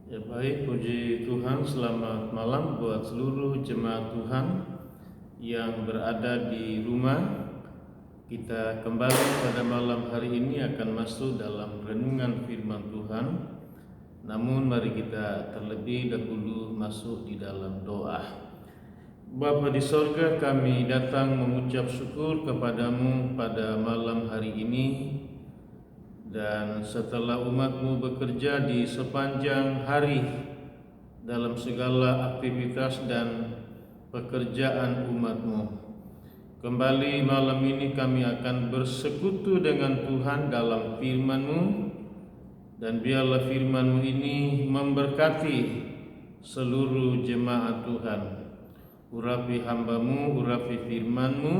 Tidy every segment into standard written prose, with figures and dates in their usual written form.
Ya baik, puji Tuhan, selamat malam buat seluruh jemaat Tuhan yang berada di rumah. Kita kembali pada malam hari ini akan masuk dalam renungan firman Tuhan. Namun mari kita terlebih dahulu masuk di dalam doa. Bapa di sorga, kami datang mengucap syukur kepadamu pada malam hari ini. Dan setelah umat-Mu bekerja di sepanjang hari dalam segala aktivitas dan pekerjaan umat-Mu, kembali malam ini kami akan bersekutu dengan Tuhan dalam firman-Mu, dan biarlah firman-Mu ini memberkati seluruh jemaat Tuhan. Urapi hamba-Mu, urapi firman-Mu,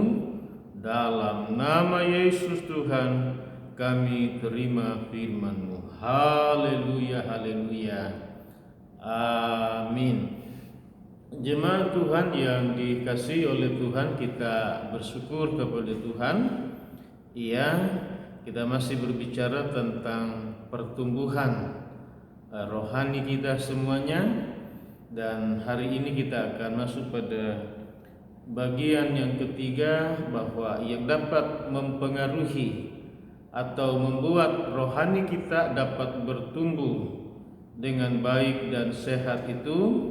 dalam nama Yesus Tuhan kami terima firman-Mu. Haleluya, haleluya. Amin. Jemaat Tuhan yang dikasihi oleh Tuhan, kita bersyukur kepada Tuhan. Kita masih berbicara tentang pertumbuhan rohani kita semuanya. Dan hari ini kita akan masuk pada bagian yang ketiga, bahwa yang dapat mempengaruhi atau membuat rohani kita dapat bertumbuh dengan baik dan sehat itu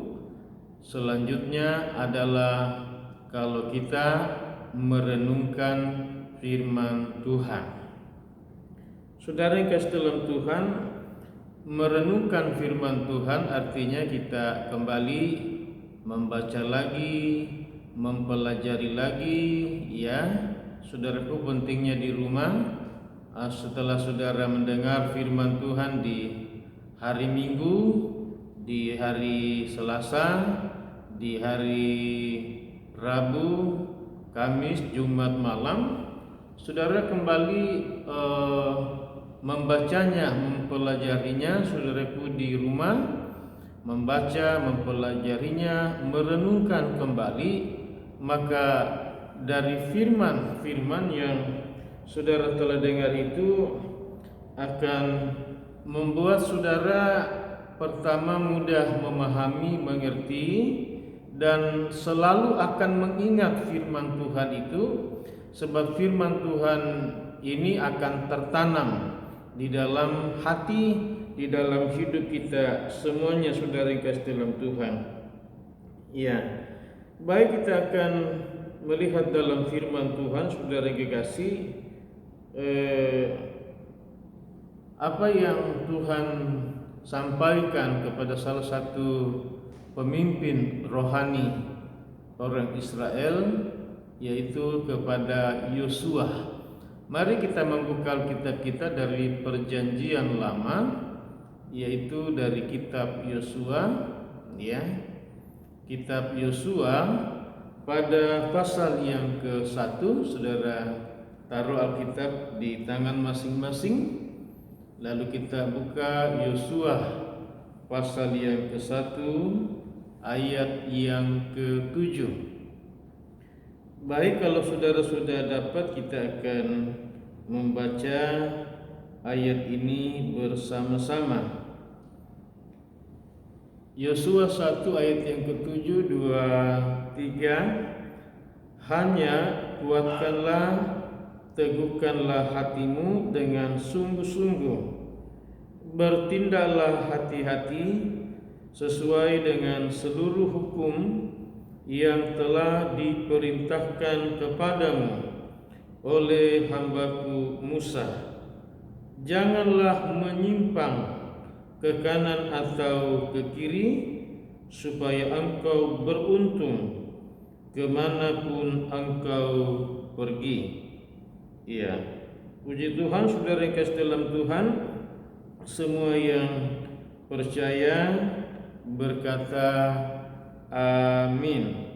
selanjutnya adalah kalau kita merenungkan firman Tuhan. Saudara yang kasih dalam Tuhan, merenungkan firman Tuhan artinya kita kembali membaca lagi, mempelajari lagi, ya. Saudaraku, pentingnya di rumah, setelah saudara mendengar firman Tuhan di hari Minggu, di hari Selasa, di hari Rabu, Kamis, Jumat malam, saudara kembali membacanya, mempelajarinya. Saudaraku di rumah membaca, mempelajarinya, merenungkan kembali, maka dari firman-firman yang saudara telah dengar itu akan membuat saudara pertama mudah memahami, mengerti, dan selalu akan mengingat firman Tuhan itu, sebab firman Tuhan ini akan tertanam di dalam hati, di dalam hidup kita semuanya, saudara yang kasih dalam Tuhan. Ya, baik, kita akan melihat dalam firman Tuhan, saudara yang kekasih, apa yang Tuhan sampaikan kepada salah satu pemimpin rohani orang Israel, yaitu kepada Yosua. Mari kita membuka Alkitab kita dari Perjanjian Lama, yaitu dari kitab Yosua, ya. Kitab Yosua pada pasal yang ke-1, saudara taruh Alkitab di tangan masing-masing. Lalu kita buka Yosua pasal yang ke-1 ayat yang ke-7. Baik, kalau saudara sudah dapat, kita akan membaca ayat ini bersama-sama. Yosua 1 ayat yang ke-7, 2, 3. Hanya kuatkanlah, teguhkanlah hatimu dengan sungguh-sungguh, bertindaklah hati-hati sesuai dengan seluruh hukum yang telah diperintahkan kepadamu oleh hambaku Musa. Janganlah menyimpang ke kanan atau ke kiri, supaya engkau beruntung kemanapun engkau pergi. Ya, puji Tuhan, saudara yang kasih dalam Tuhan, semua yang percaya berkata amin.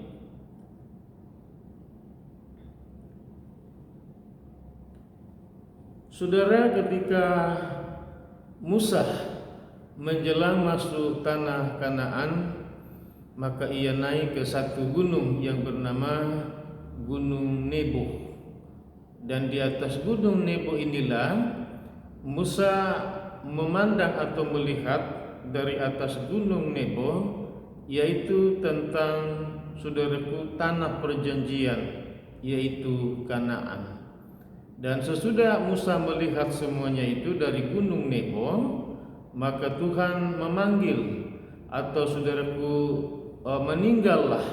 Saudara, ketika Musa menjelang masuk tanah Kanaan, maka ia naik ke satu gunung yang bernama Gunung Nebo. Dan di atas Gunung Nebo inilah Musa memandang atau melihat dari atas gunung Nebo, yaitu tentang, saudaraku, tanah perjanjian, yaitu Kanaan. Dan sesudah Musa melihat semuanya itu dari gunung Nebo, maka Tuhan memanggil, atau saudaraku, meninggallah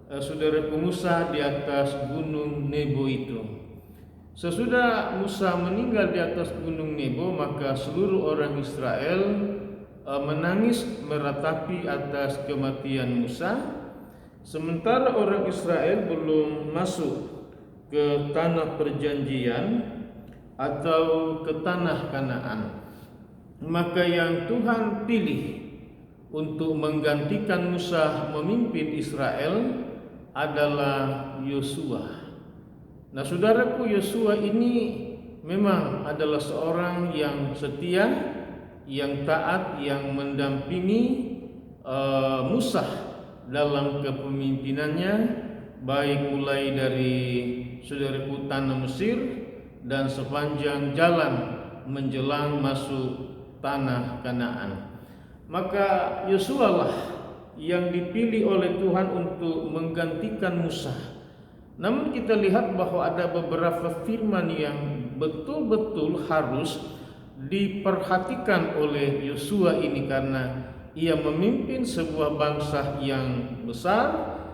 saudaraku Musa di atas gunung Nebo itu. Sesudah Musa meninggal di atas gunung Nebo, maka seluruh orang Israel menangis meratapi atas kematian Musa, sementara orang Israel belum masuk ke tanah perjanjian atau ke tanah Kanaan. Maka yang Tuhan pilih untuk menggantikan Musa memimpin Israel adalah Yosua. Nah, saudaraku, Yosua ini memang adalah seorang yang setia, yang taat, yang mendampingi Musa dalam kepemimpinannya, baik mulai dari saudaraku tanah Mesir dan sepanjang jalan menjelang masuk tanah Kanaan. Maka Yosua lah yang dipilih oleh Tuhan untuk menggantikan Musa. Namun kita lihat bahwa ada beberapa firman yang betul-betul harus diperhatikan oleh Yosua ini, karena ia memimpin sebuah bangsa yang besar,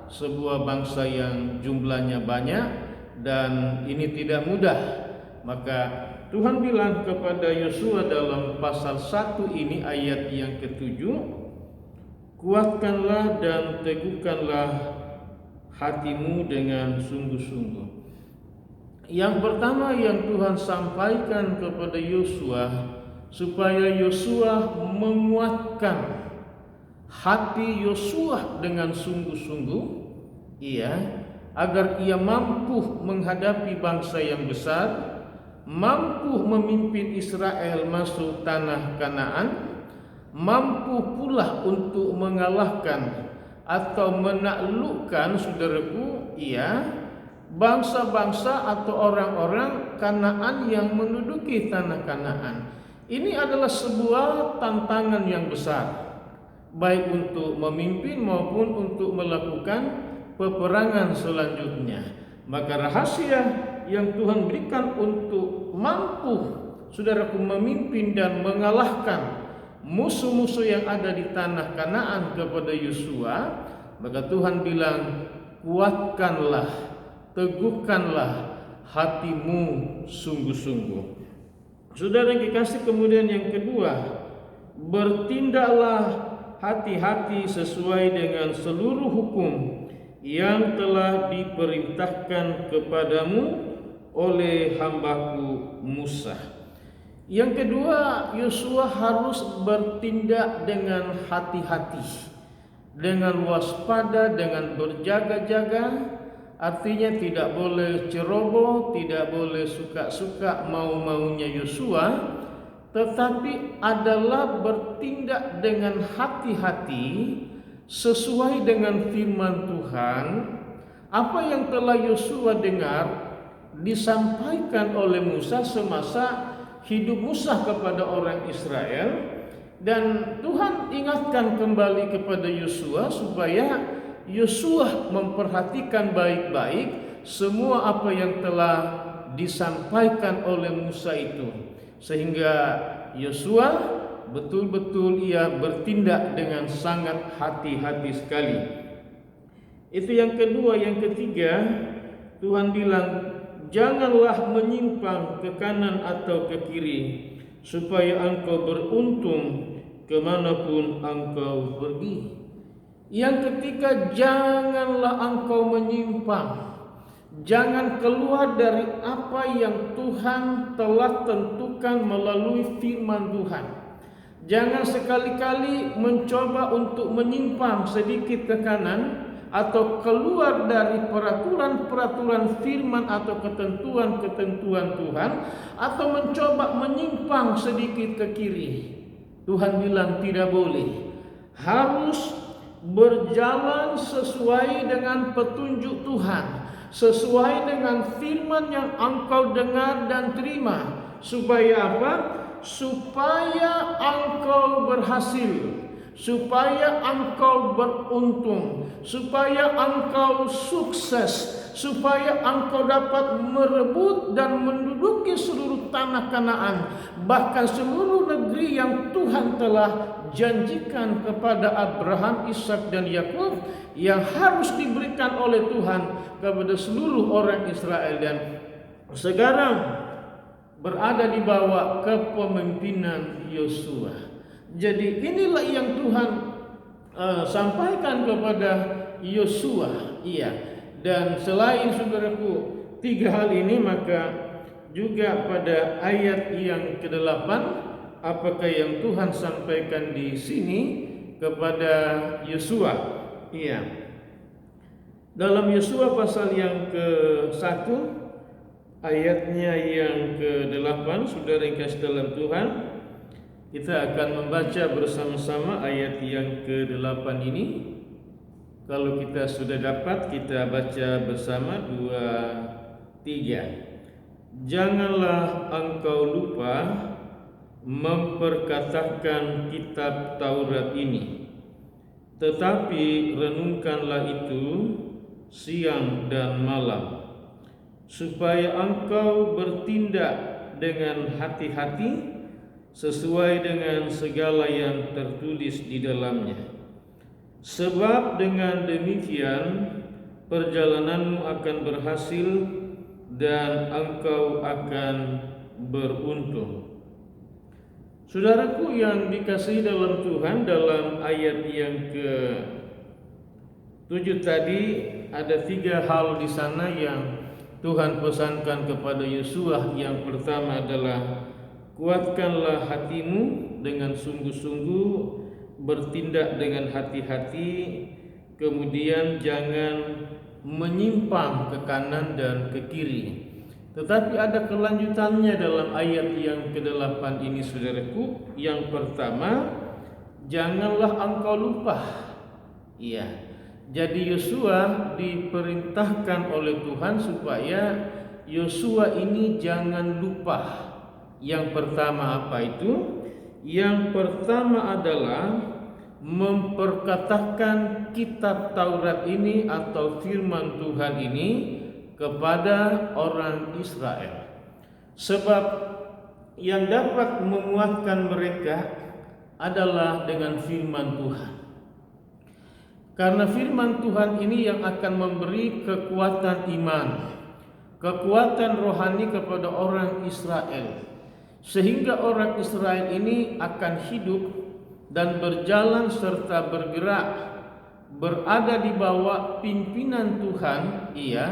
sebuah bangsa yang jumlahnya banyak, dan ini tidak mudah. Maka Tuhan bilang kepada Yosua dalam pasal 1 ini ayat yang ke-7, kuatkanlah dan teguhkanlah hatimu dengan sungguh-sungguh. Yang pertama yang Tuhan sampaikan kepada Yosua, supaya Yosua menguatkan hati Yosua dengan sungguh-sungguh, agar ia mampu menghadapi bangsa yang besar, mampu memimpin Israel masuk tanah Kanaan, mampu pula untuk mengalahkan atau menaklukkan, saudaraku, bangsa-bangsa atau orang-orang Kanaan yang menduduki tanah Kanaan. Ini adalah sebuah tantangan yang besar, baik untuk memimpin maupun untuk melakukan peperangan selanjutnya. Maka rahasia yang Tuhan berikan untuk mampu, saudaraku, memimpin dan mengalahkan musuh-musuh yang ada di tanah Kanaan kepada Yosua, maka Tuhan bilang, kuatkanlah, teguhkanlah hatimu sungguh-sungguh. Saudara yang kekasih, kemudian yang kedua, bertindaklah hati-hati sesuai dengan seluruh hukum yang telah diperintahkan kepadamu oleh hambaku Musa. Yang kedua, Yosua harus bertindak dengan hati-hati, dengan waspada, dengan berjaga-jaga. Artinya tidak boleh ceroboh, tidak boleh suka-suka mau-maunya Yosua, tetapi adalah bertindak dengan hati-hati sesuai dengan firman Tuhan. Apa yang telah Yosua dengar disampaikan oleh Musa semasa hidup Musa kepada orang Israel, dan Tuhan ingatkan kembali kepada Yosua supaya Yosua memperhatikan baik-baik semua apa yang telah disampaikan oleh Musa itu, sehingga Yosua betul-betul ia bertindak dengan sangat hati-hati sekali. Itu yang kedua. Yang ketiga, Tuhan bilang, janganlah menyimpang ke kanan atau ke kiri, supaya engkau beruntung kemanapun engkau pergi. Yang ketiga, janganlah engkau menyimpang, jangan keluar dari apa yang Tuhan telah tentukan melalui firman Tuhan. Jangan sekali-kali mencoba untuk menyimpang sedikit ke kanan atau keluar dari peraturan-peraturan firman atau ketentuan-ketentuan Tuhan, atau mencoba menyimpang sedikit ke kiri. Tuhan bilang tidak boleh. Harus berjalan sesuai dengan petunjuk Tuhan, sesuai dengan firman yang engkau dengar dan terima. Supaya apa? supaya engkau berhasil, supaya engkau beruntung, supaya engkau sukses, supaya engkau dapat merebut dan menduduki seluruh tanah Kanaan, bahkan seluruh negeri yang Tuhan telah janjikan kepada Abraham, Ishak dan Yakub, yang harus diberikan oleh Tuhan kepada seluruh orang Israel, dan sekarang berada di bawah kepemimpinan Yosua. Jadi inilah yang Tuhan sampaikan kepada Yosua. Iya. Dan selain saudaraku 3 hal ini, maka juga pada ayat yang ke-8, apakah yang Tuhan sampaikan di sini kepada Yosua? Iya. Dalam Yosua pasal yang ke-1 ayatnya yang ke-8, saudara yang kasih dalam Tuhan, kita akan membaca bersama-sama ayat yang ke-8 ini. Kalau kita sudah dapat, kita baca bersama 2, 3. Janganlah engkau lupa memperkatakan kitab Taurat ini, tetapi renungkanlah itu siang dan malam, supaya engkau bertindak dengan hati-hati sesuai dengan segala yang tertulis di dalamnya. Sebab dengan demikian perjalananmu akan berhasil dan engkau akan beruntung. Saudaraku yang dikasihi dalam Tuhan, dalam ayat yang ke-7 tadi ada 3 hal di sana yang Tuhan pesankan kepada Yosua. Yang pertama adalah kuatkanlah hatimu dengan sungguh-sungguh, bertindak dengan hati-hati, kemudian jangan menyimpang ke kanan dan ke kiri. Tetapi ada kelanjutannya dalam ayat yang ke-8 ini, saudaraku. Yang pertama, janganlah engkau lupa. Iya. Jadi Yosua diperintahkan oleh Tuhan supaya Yosua ini jangan lupa. Yang pertama apa itu? Yang pertama adalah memperkatakan kitab Taurat ini atau firman Tuhan ini kepada orang Israel. Sebab yang dapat menguatkan mereka adalah dengan firman Tuhan. Karena firman Tuhan ini yang akan memberi kekuatan iman, kekuatan rohani kepada orang Israel, sehingga orang Israel ini akan hidup dan berjalan serta bergerak, berada di bawah pimpinan Tuhan. Iya,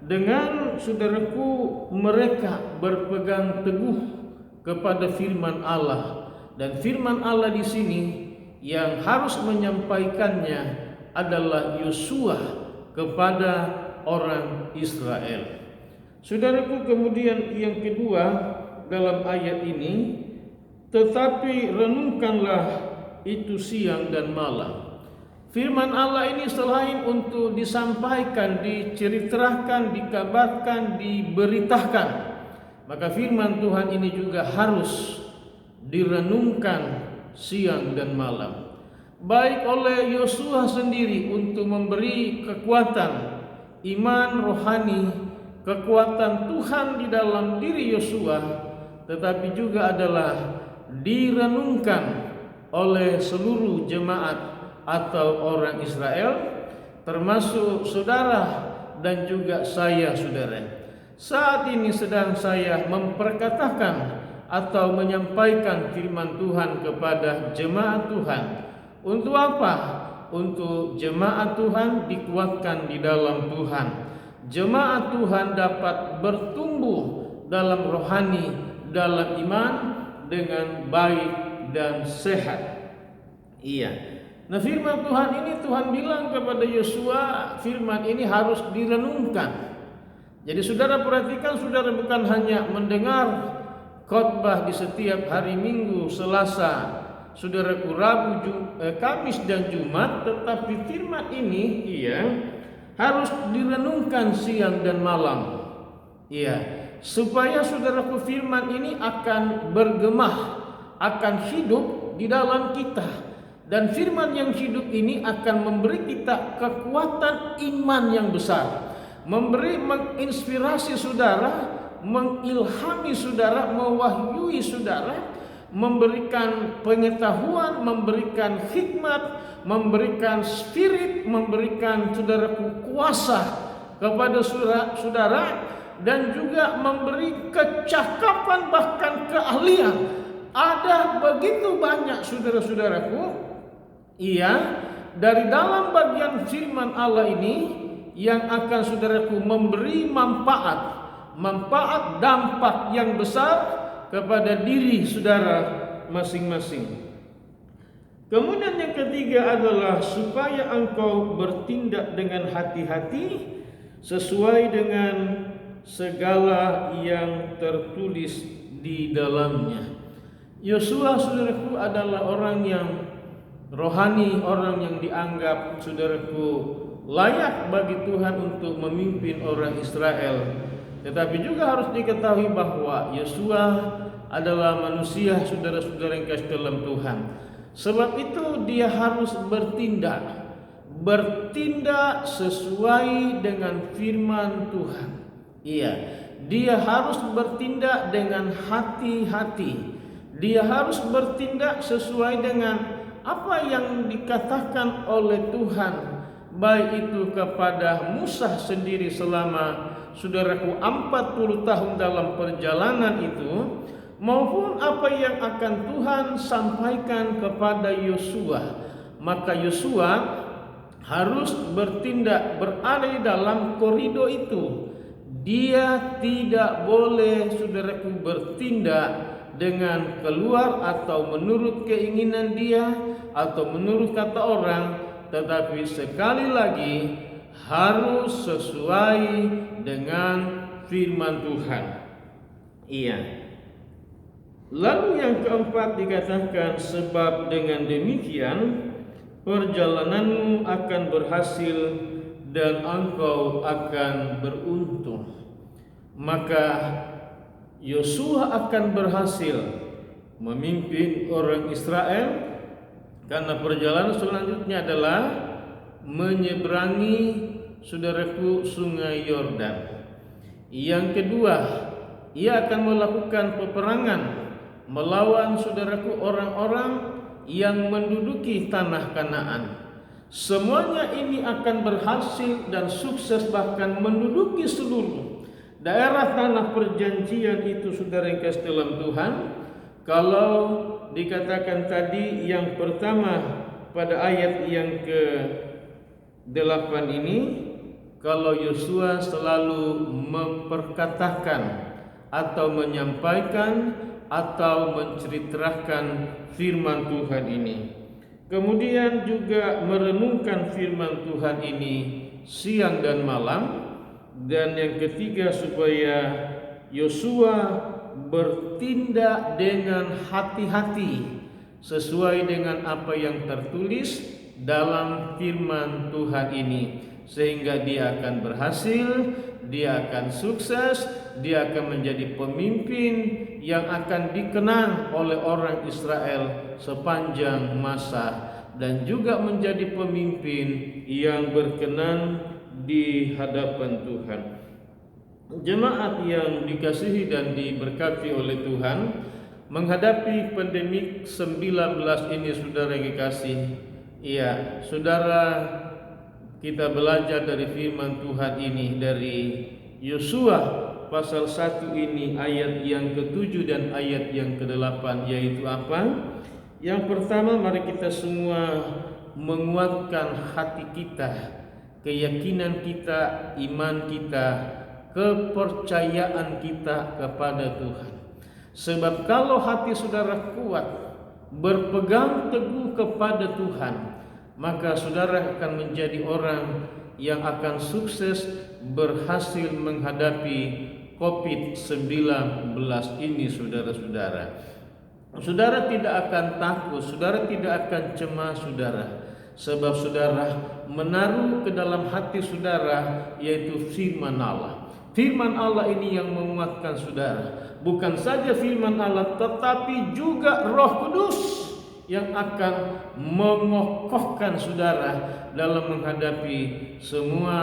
dengan saudaraku mereka berpegang teguh kepada firman Allah. Dan firman Allah di sini yang harus menyampaikannya adalah Yosua kepada orang Israel. Saudaraku, kemudian yang kedua dalam ayat ini, tetapi renungkanlah itu siang dan malam. Firman Allah ini selain untuk disampaikan, diceritakan, dikabarkan, diberitakan, maka firman Tuhan ini juga harus direnungkan siang dan malam. Baik oleh Yosua sendiri untuk memberi kekuatan iman rohani, kekuatan Tuhan di dalam diri Yosua, tetapi juga adalah direnungkan oleh seluruh jemaat atau orang Israel, termasuk saudara dan juga saya, saudara. Saat ini sedang saya memperkatakan atau menyampaikan firman Tuhan kepada jemaat Tuhan. Untuk apa? Untuk jemaat Tuhan dikuatkan di dalam Tuhan. Jemaat Tuhan dapat bertumbuh dalam rohani, dalam iman dengan baik dan sehat. Iya. Nah, firman Tuhan ini Tuhan bilang kepada Yosua, firman ini harus direnungkan. Jadi saudara perhatikan, saudara bukan hanya mendengar khotbah di setiap hari Minggu, Selasa, saudaraku Rabu, Kamis dan Jumat, tetapi firman ini harus direnungkan siang dan malam. Iya, supaya saudaraku firman ini akan bergemah, akan hidup di dalam kita. Dan firman yang hidup ini akan memberi kita kekuatan iman yang besar, menginspirasi saudara, mengilhami saudara, mewahyui saudara, memberikan pengetahuan, memberikan hikmat, memberikan spirit, memberikan saudaraku kuasa kepada saudara, dan juga memberi kecakapan, bahkan keahlian. Ada begitu banyak saudara-saudaraku, dari dalam bagian firman Allah ini yang akan saudaraku memberi manfaat dampak yang besar kepada diri saudara masing-masing. Kemudian yang ketiga adalah supaya engkau bertindak dengan hati-hati sesuai dengan segala yang tertulis di dalamnya. Yosua, saudaraku, adalah orang yang rohani, orang yang dianggap, saudaraku, layak bagi Tuhan untuk memimpin orang Israel. Tetapi juga harus diketahui bahwa Yosua adalah manusia, saudara-saudara yang kasih dalam Tuhan. Sebab itu dia harus bertindak sesuai dengan firman Tuhan. Dia harus bertindak dengan hati-hati. Dia harus bertindak sesuai dengan apa yang dikatakan oleh Tuhan, baik itu kepada Musa sendiri selama saudaraku 40 tahun dalam perjalanan itu, maupun apa yang akan Tuhan sampaikan kepada Yosua. Maka Yosua harus bertindak, berada di dalam koridor itu. Dia tidak boleh, saudaraku, bertindak dengan keluar atau menurut keinginan dia atau menurut kata orang, tetapi sekali lagi harus sesuai dengan firman Tuhan. Lalu yang keempat dikatakan, sebab dengan demikian perjalananmu akan berhasil dan engkau akan beruntung. Maka Yosua akan berhasil memimpin orang Israel karena perjalanan selanjutnya adalah menyeberangi, saudaraku, sungai Yordan. Yang kedua, ia akan melakukan peperangan melawan, saudaraku, orang-orang yang menduduki tanah Kanaan. Semuanya ini akan berhasil dan sukses, bahkan menduduki seluruh daerah tanah perjanjian itu, saudara yang kasih dalam Tuhan. Kalau dikatakan tadi yang pertama pada ayat yang ke-8 ini, kalau Yosua selalu memperkatakan atau menyampaikan atau menceritakan firman Tuhan ini, kemudian juga merenungkan firman Tuhan ini siang dan malam. Dan yang ketiga, supaya Yosua bertindak dengan hati-hati sesuai dengan apa yang tertulis dalam firman Tuhan ini, sehingga dia akan berhasil, dia akan sukses, dia akan menjadi pemimpin yang akan dikenang oleh orang Israel sepanjang masa, dan juga menjadi pemimpin yang berkenan di hadapan Tuhan. Jemaat yang dikasihi dan diberkati oleh Tuhan, menghadapi pandemi 19 ini, saudara yang dikasih, saudara, kita belajar dari firman Tuhan ini dari Yosua pasal 1 ini, ayat yang ke-7 dan ayat yang ke-8, yaitu apa? Yang pertama, mari kita semua menguatkan hati kita, keyakinan kita, iman kita, kepercayaan kita kepada Tuhan. Sebab kalau hati saudara kuat, berpegang teguh kepada Tuhan, maka saudara akan menjadi orang yang akan sukses, berhasil menghadapi COVID-19 ini, saudara-saudara. Saudara tidak akan takut, saudara tidak akan cemas, saudara. Sebab saudara menaruh ke dalam hati saudara, yaitu firman Allah. Firman Allah ini yang menguatkan saudara. Bukan saja firman Allah, tetapi juga Roh Kudus yang akan mengokohkan saudara dalam menghadapi semua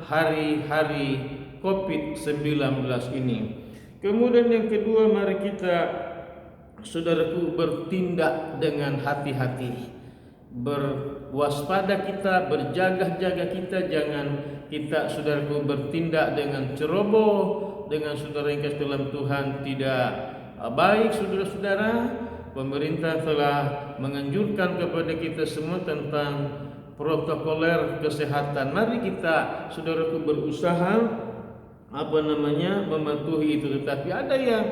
hari-hari COVID-19 ini. Kemudian yang kedua, mari kita, saudaraku, bertindak dengan hati-hati. Berwaspada kita, berjaga-jaga kita, jangan kita, saudaraku, bertindak dengan ceroboh, dengan saudara yang kasih dalam Tuhan, tidak baik. Saudara-saudara, pemerintah telah menganjurkan kepada kita semua tentang protokoler kesehatan. Mari kita, saudaraku, berusaha mematuhi itu. Tetapi ada yang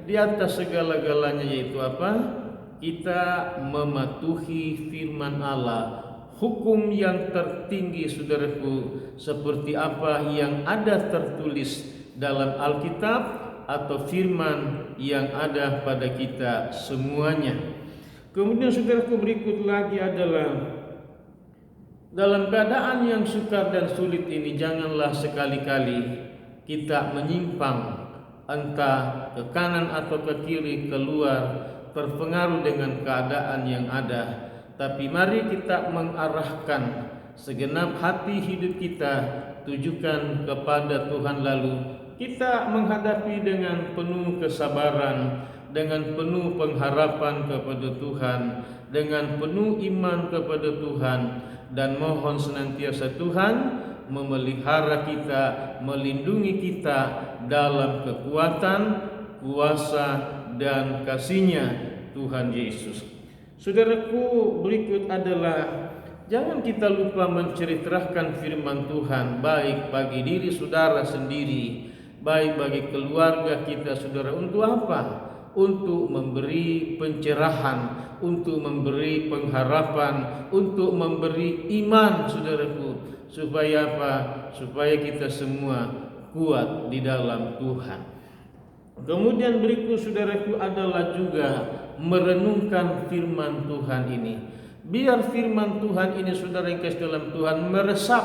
di atas segala-galanya, yaitu apa? Kita mematuhi firman Allah, hukum yang tertinggi, saudaraku, seperti apa yang ada tertulis dalam Alkitab atau firman yang ada pada kita semuanya. Kemudian saudaraku, berikut lagi adalah dalam keadaan yang sukar dan sulit ini, janganlah sekali-kali kita menyimpang entah ke kanan atau ke kiri, keluar terpengaruh dengan keadaan yang ada. Tapi mari kita mengarahkan segenap hati hidup kita, tujukan kepada Tuhan, lalu kita menghadapi dengan penuh kesabaran, dengan penuh pengharapan kepada Tuhan, dengan penuh iman kepada Tuhan, dan mohon senantiasa Tuhan memelihara kita, melindungi kita dalam kekuatan, kuasa, dan kasih-Nya Tuhan Yesus. Saudaraku, berikut adalah jangan kita lupa menceritakan firman Tuhan, baik bagi diri saudara sendiri, baik bagi keluarga kita, saudara. Untuk apa? Untuk memberi pencerahan, untuk memberi pengharapan, untuk memberi iman, saudaraku. Supaya apa? Supaya kita semua kuat di dalam Tuhan. Kemudian berikut, saudaraku, adalah juga merenungkan firman Tuhan ini. Biar firman Tuhan ini, saudara yang kasih dalam Tuhan, meresap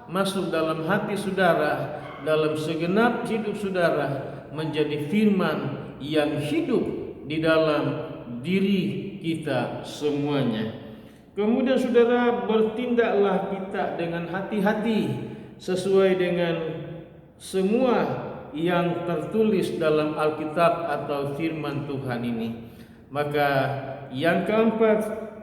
masuk dalam hati saudara, dalam segenap hidup saudara, menjadi firman yang hidup di dalam diri kita semuanya. Kemudian saudara, bertindaklah kita dengan hati-hati sesuai dengan semua yang tertulis dalam Alkitab atau firman Tuhan ini. Maka yang keempat,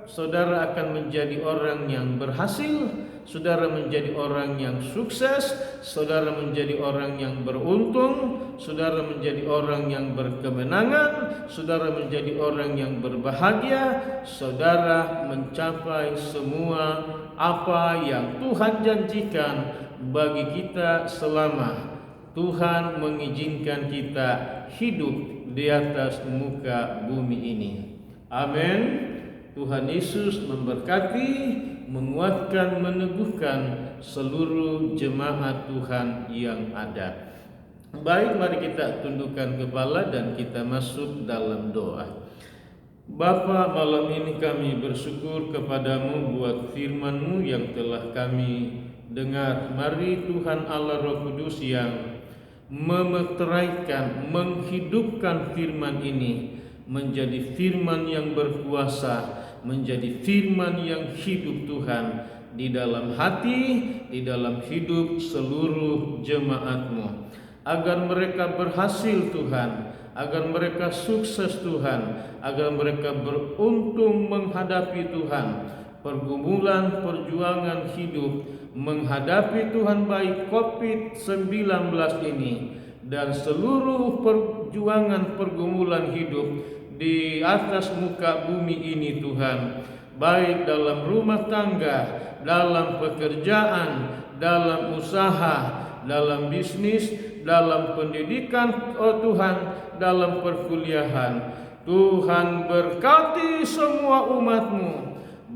saudara akan menjadi orang yang berhasil, saudara menjadi orang yang sukses, saudara menjadi orang yang beruntung, saudara menjadi orang yang berkemenangan, saudara menjadi orang yang berbahagia, saudara mencapai semua apa yang Tuhan janjikan bagi kita selama Tuhan mengizinkan kita hidup di atas muka bumi ini. Amin. Tuhan Yesus memberkati, menguatkan, meneguhkan seluruh jemaat Tuhan yang ada. Baik, mari kita tundukkan kepala dan kita masuk dalam doa. Bapa, malam ini kami bersyukur kepadamu buat firman-Mu yang telah kami dengar. Mari Tuhan Allah Roh Kudus yang memeteraikan, menghidupkan firman ini menjadi firman yang berkuasa, menjadi firman yang hidup Tuhan di dalam hati, di dalam hidup seluruh jemaat-Mu, agar mereka berhasil Tuhan, agar mereka sukses Tuhan, agar mereka beruntung menghadapi Tuhan pergumulan perjuangan hidup, menghadapi Tuhan baik COVID-19 ini dan seluruh perjuangan pergumulan hidup di atas muka bumi ini Tuhan, baik dalam rumah tangga, dalam pekerjaan, dalam usaha, dalam bisnis, dalam pendidikan, oh Tuhan, dalam perkuliahan. Tuhan berkati semua umat-Mu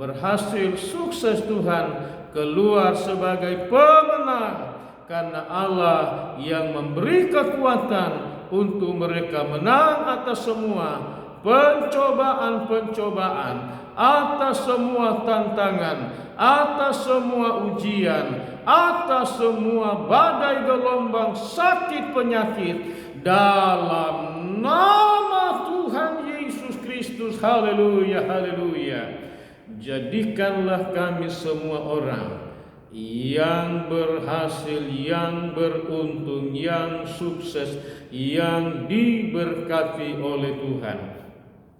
berhasil, sukses Tuhan, keluar sebagai pemenang, karena Allah yang memberi kekuatan untuk mereka menang atas semua pencobaan-pencobaan, atas semua tantangan, atas semua ujian, atas semua badai gelombang sakit penyakit, dalam nama Tuhan Yesus Kristus. Haleluya, haleluya. Jadikanlah kami semua orang yang berhasil, yang beruntung, yang sukses, yang diberkati oleh Tuhan.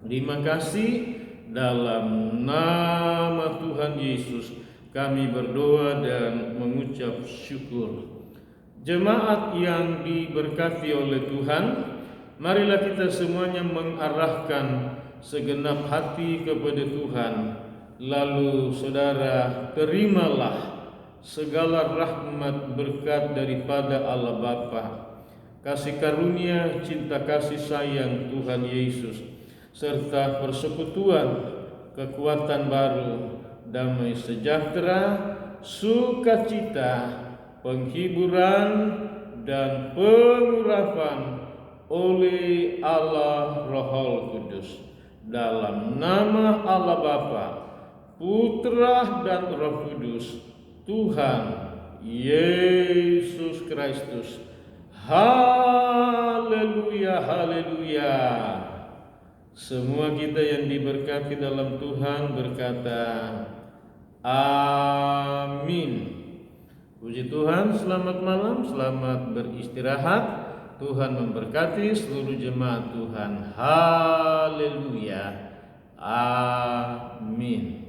Terima kasih, dalam nama Tuhan Yesus kami berdoa dan mengucap syukur. Jemaat yang diberkati oleh Tuhan, marilah kita semuanya mengarahkan segenap hati kepada Tuhan. Lalu saudara, terimalah segala rahmat berkat daripada Allah Bapa, kasih karunia, cinta kasih sayang Tuhan Yesus, serta persekutuan, kekuatan baru, damai sejahtera, sukacita, penghiburan, dan pengurapan oleh Allah Roh Kudus. Dalam nama Allah Bapa, Putra, dan Roh Kudus, Tuhan Yesus Kristus. Haleluya, haleluya. Semua kita yang diberkati dalam Tuhan berkata amin. Puji Tuhan, selamat malam, selamat beristirahat. Tuhan memberkati seluruh jemaat Tuhan. Haleluya, amin.